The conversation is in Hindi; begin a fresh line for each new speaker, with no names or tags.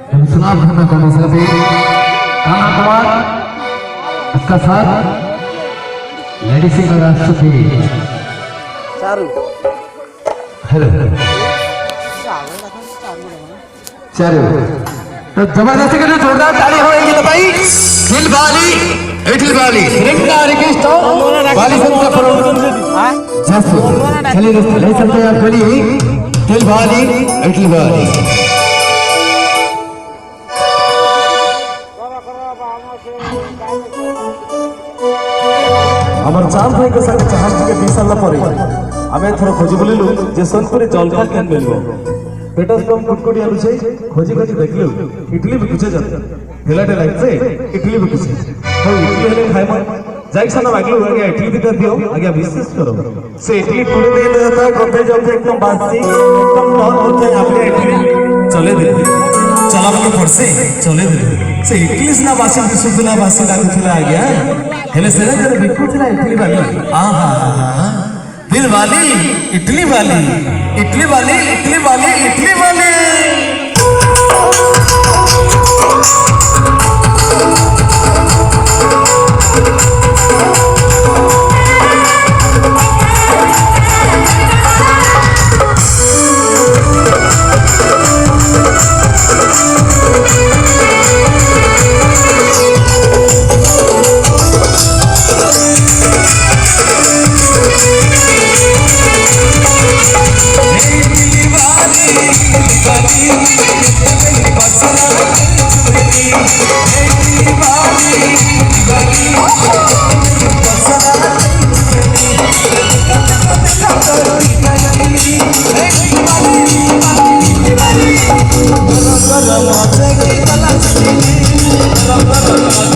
सुनाम खन्ना का मसला से काना कुमार इसका साथ लेडी सिंगर राष्ट्रपति हेलो चारू तो जबरदस्ती करने जोरदार ताली होएगी तो भाई दिल वाली इटल वाली रिंगा रिक्वेस्ट वाली संस्था प्रोग्राम जस्ट चलिए दोस्तों ले सकते हैं आप बोली दिल वाली इटल वाली
আমার চার ভাইকে সাথে জাহাজ থেকে বিশ সাল পরে আমি এথর খোঁজি বলিলু যে সোনপুরে জলখাল কেন মিলব পেটাস কম কুটকুটি আলু সেই খোঁজি খোঁজি দেখলু ইডলি বিকুছে যাত হেলাটে লাগছে ইডলি বিকুছে তো ইডলি হেলে খাইব যাই সানা লাগলু আগে ইডলি দিতে দিও আগে বিশ্বাস করো সে ইডলি করে দিয়ে দেতা কোথায় যাচ্ছে একদম বাসি একদম নন হতে আপনি ইডলি চলে দে চলাবকে পড়ছে চলে দে से इडली ना बासी सुबना बासी लागुला आज्ञा हेले सेना जरे बिकुला इडली वाली आहा दिल वाली इडली वाली इडली वाली इडली वाली इडली वाली
Rama